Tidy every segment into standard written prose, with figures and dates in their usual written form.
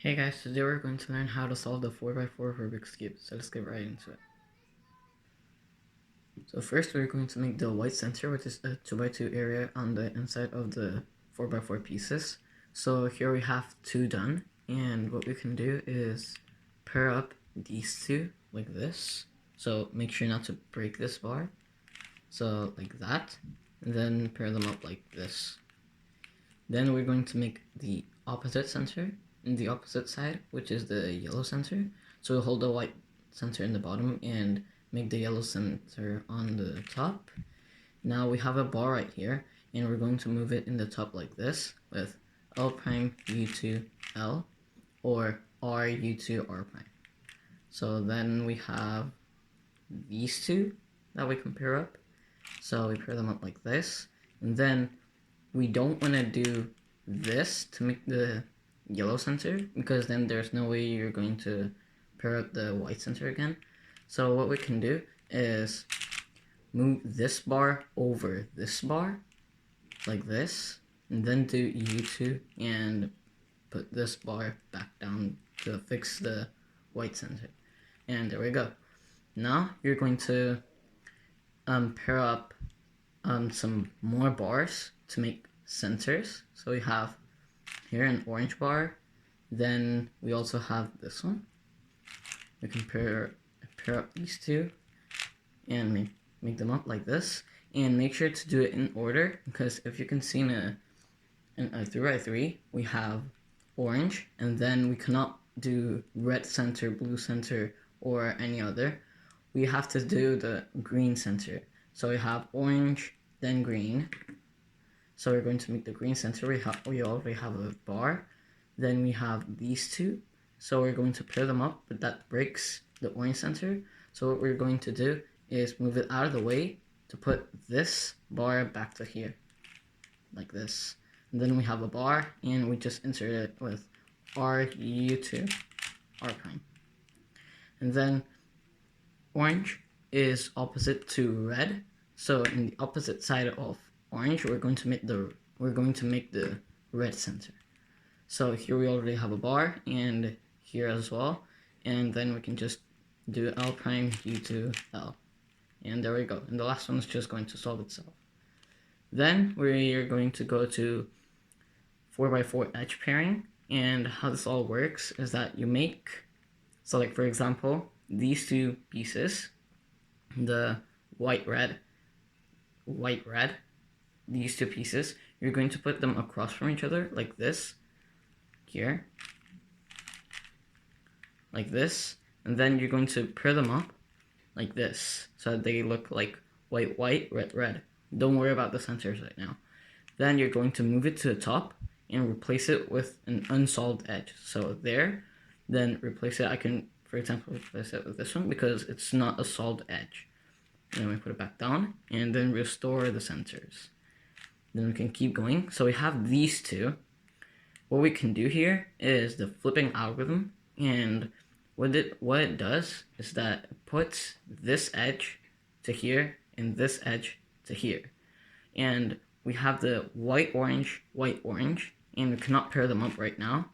Hey guys, today we're going to learn how to solve the 4x4 Rubik's Cube, so let's get right into it. So first we're going to make the white center, which is a 2x2 area on the inside of the 4x4 pieces. So here we have two done, and what we can do is pair up these two like this. So make sure not to break this bar. So like that, and then pair them up like this. Then we're going to make the opposite center in the opposite side, which is the yellow center. So we'll hold the white center in the bottom and make the yellow center on the top. Now we have a bar right here, and we're going to move it in the top like this with L prime U2 L or R U2 R prime. So then we have these two that we can pair up. So we pair them up like this, and then we don't want to do this to make the yellow center, because then there's no way you're going to pair up the white center again. So what we can do is move this bar over this bar like this, and then do U2 and put this bar back down to fix the white center. And there we go. Now you're going to pair up some more bars to make centers. So we have here an orange bar, then we also have this one. We can pair up these two and make them up like this, and make sure to do it in order, because if you can see in a 3x3 we have orange, and then we cannot do red center, blue center, or any other. We have to do the green center. So we have orange, then green. So we're going to make the green center. We already have a bar. Then we have these two. So we're going to pair them up, but that breaks the orange center. So what we're going to do is move it out of the way to put this bar back to here, like this. And then we have a bar, and we just insert it with RU2, R prime. And then orange is opposite to red. So in the opposite side of orange, we're going to make the red center. So here we already have a bar, and here as well, and then we can just do L prime U2 L, and there we go. And the last one is just going to solve itself. Then we're going to go to 4x4 edge pairing, and how this all works is that you make, so like for example, these two pieces, the white red, these two pieces, you're going to put them across from each other like this, here, like this, and then you're going to pair them up like this, so that they look like white, red. Don't worry about the centers right now. Then you're going to move it to the top and replace it with an unsolved edge. So there, then replace it. I can, for example, replace it with this one because it's not a solved edge. And then we put it back down, and then restore the centers. Then we can keep going. So we have these two. What we can do here is the flipping algorithm, and what it does is that it puts this edge to here and this edge to here. And we have the white, orange, and we cannot pair them up right now.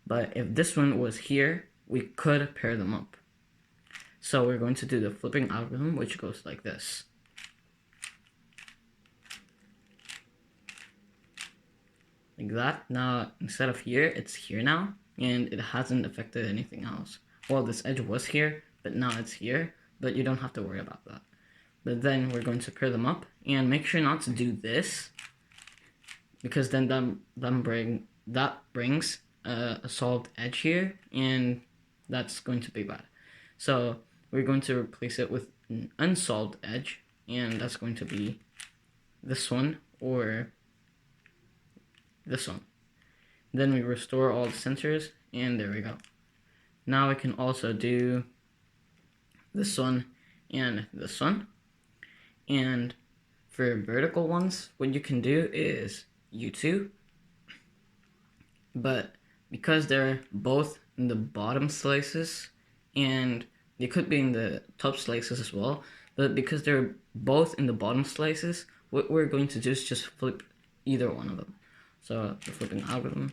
But if this one was here, we could pair them up. So we're going to do the flipping algorithm, which goes like this. Like that. Now, instead of here, it's here now, and it hasn't affected anything else. Well, this edge was here, but now it's here, but you don't have to worry about that. But then we're going to pair them up, and make sure not to do this, because then that brings a solved edge here, and that's going to be bad. So we're going to replace it with an unsolved edge, and that's going to be this one or this one. Then we restore all the centers, and there we go. Now we can also do this one and this one. And for vertical ones, what you can do is U2, but because they're both in the bottom slices, and they could be in the top slices as well, but because they're both in the bottom slices, what we're going to do is just flip either one of them. So the flipping algorithm,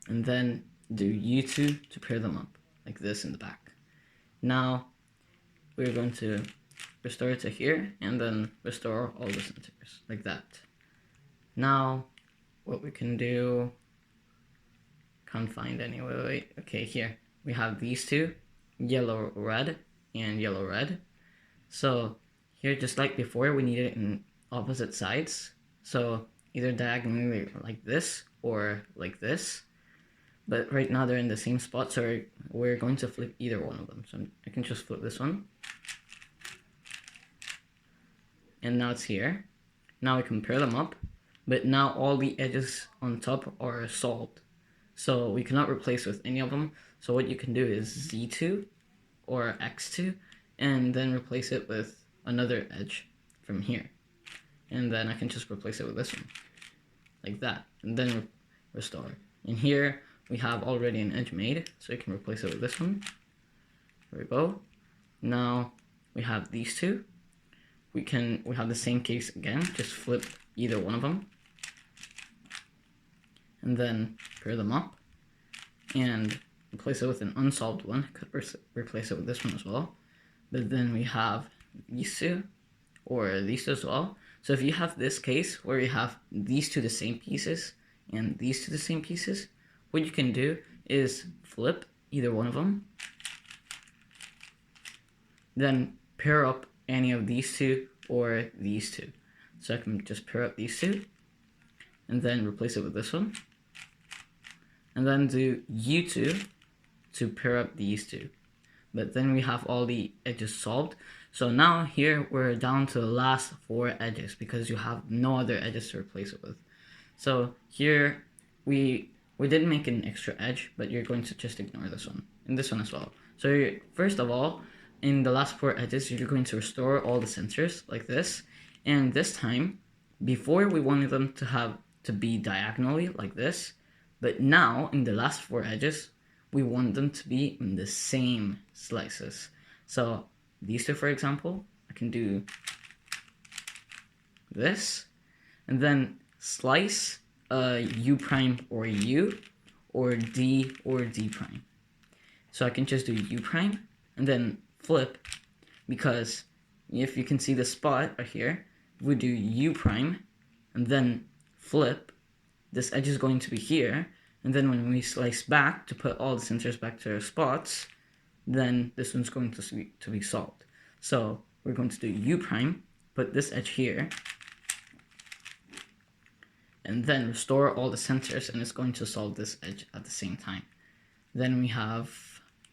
and then do U2 to pair them up, like this in the back. Now, we're going to restore it to here, and then restore all the centers, like that. Now, what we can do, can't find any, wait, okay, here. We have these two, yellow, red, and yellow, red. So, here, just like before, we need it in opposite sides. So, either diagonally like this, or like this. But right now they're in the same spot, so we're going to flip either one of them. So I can just flip this one. And now it's here. Now we can pair them up, but now all the edges on top are solved. So we cannot replace with any of them. So what you can do is Z2 or X2, and then replace it with another edge from here. And then I can just replace it with this one, like that, and then restore. And here we have already an edge made, so you can replace it with this one. There we go. Now we have these two. We have the same case again, just flip either one of them, and then pair them up, and replace it with an unsolved one. Could replace it with this one as well. But then we have these two, or these two as well. So if you have this case where you have these two the same pieces and these two the same pieces, what you can do is flip either one of them, then pair up any of these two or these two. So I can just pair up these two, and then replace it with this one, and then do U2 to pair up these two. But then we have all the edges solved. So now here we're down to the last 4 edges because you have no other edges to replace it with. So here we didn't make an extra edge, but you're going to just ignore this one and this one as well. So first of all, in the last 4 edges, you're going to restore all the centers like this. And this time, before we wanted them to be diagonally like this, but now in the last 4 edges, we want them to be in the same slices. So these two, for example, I can do this, and then slice U prime or U, or D prime. So I can just do U prime, and then flip, because if you can see the spot right here, we do U prime, and then flip, this edge is going to be here, and then when we slice back to put all the centers back to their spots, then this one's going to be solved. So we're going to do U prime, put this edge here, and then restore all the centers, and it's going to solve this edge at the same time. Then we have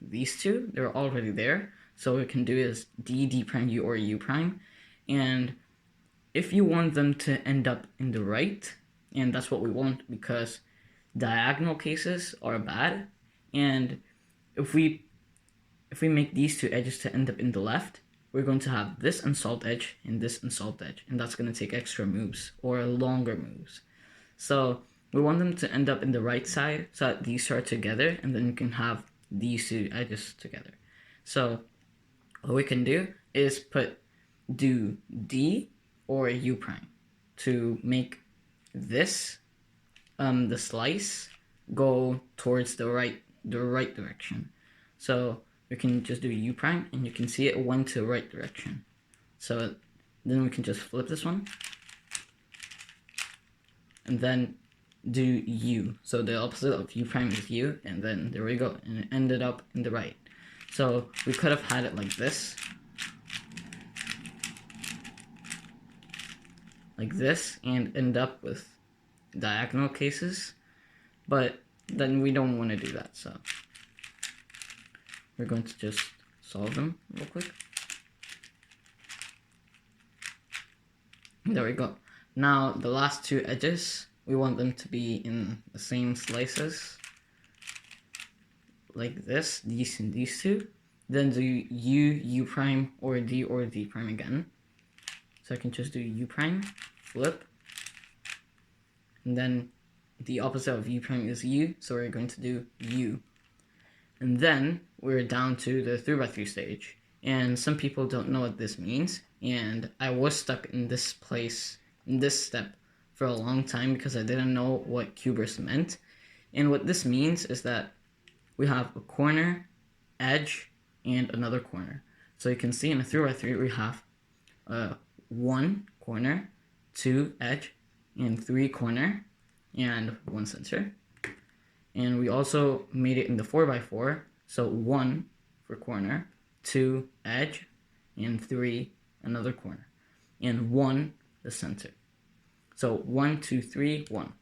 these two, they're already there, so what we can do is D prime U or U prime, and if you want them to end up in the right, and that's what we want because diagonal cases are bad, and if we make these 2 edges to end up in the left, we're going to have this unsolved edge and this unsolved edge, and that's going to take extra moves or longer moves. So we want them to end up in the right side so that these are together, and then you can have these 2 edges together. So what we can do is do D or U prime to make this the slice go towards the right direction. So we can just do U prime, and you can see it went to the right direction. So then we can just flip this one, and then do U. So the opposite of U prime is U, and then there we go, and it ended up in the right. So we could have had it like this, and end up with diagonal cases, but then we don't want to do that, so we're going to just solve them real quick. There we go. Now the last 2 edges, we want them to be in the same slices, like this, these and these 2. Then do U prime or D prime again. So I can just do U prime, flip, and then the opposite of U prime is U, so we're going to do U. And then we're down to the 3x3 stage. And some people don't know what this means, and I was stuck in this place, in this step, for a long time because I didn't know what cubers meant. And what this means is that we have a corner, edge, and another corner. So you can see in a 3x3 we have 1 corner, 2 edge, and 3 corner, and 1 center. And we also made it in the 4x4, so 1 for corner, 2 edge, and 3 another corner, and 1 the center. So 1, 2, 3, 1.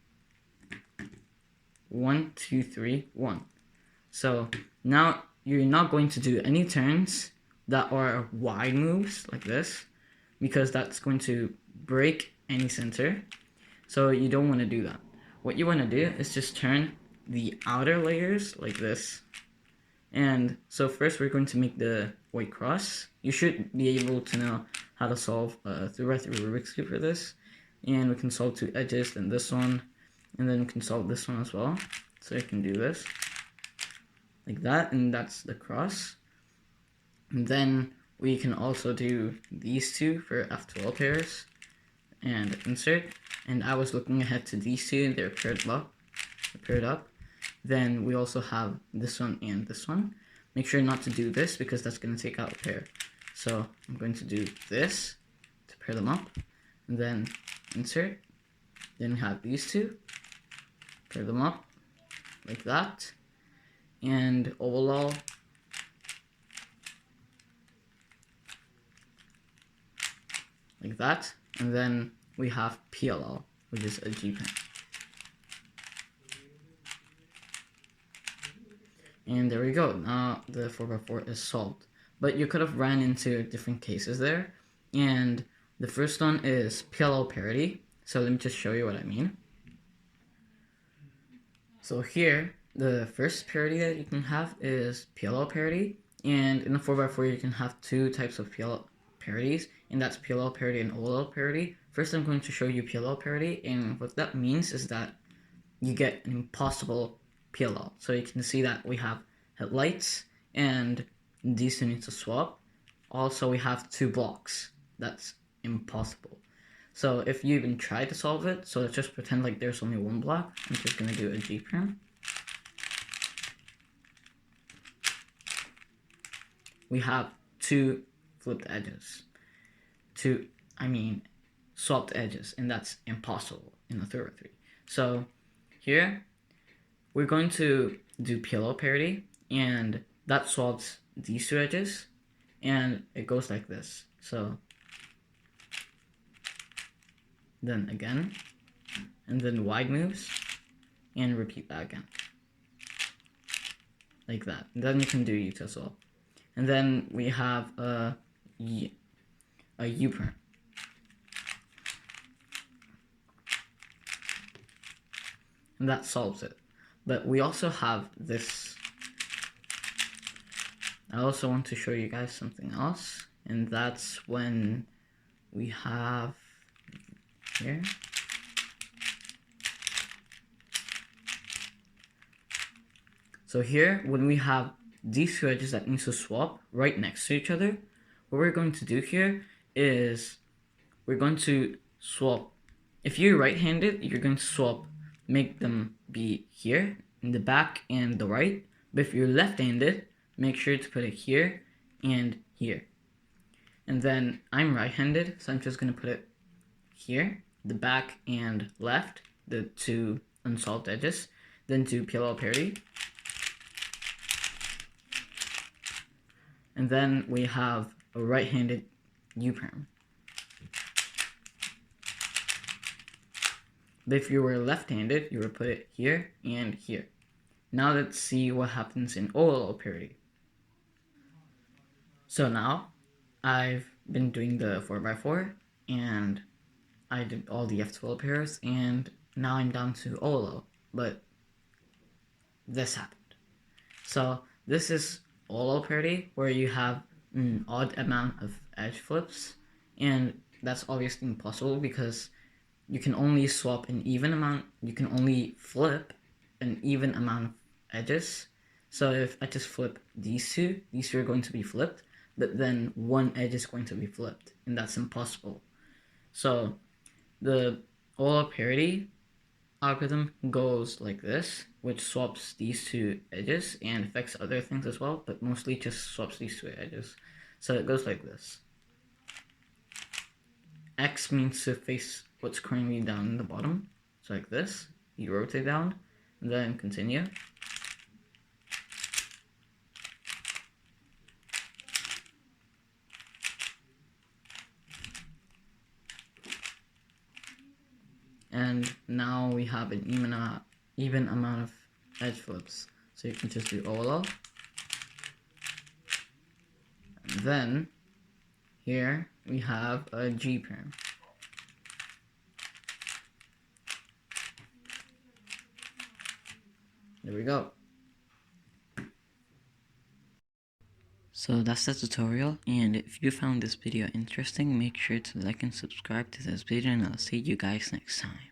1, 2, 3, 1. So now you're not going to do any turns that are wide moves like this, because that's going to break any center. So you don't want to do that. What you want to do is just turn the outer layers like this. And so first we're going to make the white cross. You should be able to know how to solve a 3x3 Rubik's Cube for this. And we can solve 2 edges, then this one, and then we can solve this one as well. So you can do this like that, and that's the cross. And then we can also do these two for F12 pairs and insert. And I was looking ahead to these two, and they're paired up. Then we also have this one and this one. Make sure not to do this because that's going to take out a pair. So I'm going to do this to pair them up, and then insert. Then we have these two, pair them up like that, and overall like that. And then we have PLL, which is a G-pen. And there we go. Now the 4x4 is solved. But you could have ran into different cases there. And the first one is PLL parity. So let me just show you what I mean. So here, the first parity that you can have is PLL parity. And in the 4x4, you can have 2 types of PLL parities, and that's PLL parity and OLL parity. First, I'm going to show you PLL parity, and what that means is that you get an impossible PLL. So you can see that we have headlights, and these two need to swap. Also, we have 2 blocks. That's impossible. So if you even try to solve it, so let's just pretend like there's only 1 block. I'm just going to do a G-perm. We have 2 flipped edges. Swapped edges, and that's impossible in a 3x3. So here, we're going to do PLL parity, and that swaps these 2 edges, and it goes like this. So then again, and then wide moves, and repeat that again. Like that. And then you can do U as well. And then we have a U-perm. And that solves it. But we also have this. I also want to show you guys something else, and that's when we have here. So here, when we have these 2 edges that need to swap right next to each other, what we're going to do here is we're going to swap. If you're right-handed, you're going to swap, make them be here in the back and the right. But if you're left-handed, make sure to put it here and here. And then I'm right-handed, so I'm just going to put it here, the back and left, the 2 unsolved edges. Then do PLL parity. And then we have a right-handed U-perm. But if you were left-handed, you would put it here and here. Now let's see what happens in OLL parity. So now, I've been doing the 4x4, and I did all the F12 pairs, and now I'm down to OLL, but this happened. So this is OLL parity, where you have an odd amount of edge flips, and that's obviously impossible because you can only swap an even amount, you can only flip an even amount of edges. So if I just flip these two are going to be flipped, but then 1 edge is going to be flipped, and that's impossible. So the OLL parity algorithm goes like this, which swaps these two edges and affects other things as well, but mostly just swaps these two edges. So it goes like this. X means to face what's currently down in the bottom. So like this, you rotate down, and then continue. And now we have an even amount of edge flips. So you can just do OLL. And then here we have a G pair. There we go. So that's the tutorial, and if you found this video interesting, make sure to like and subscribe to this video, and I'll see you guys next time.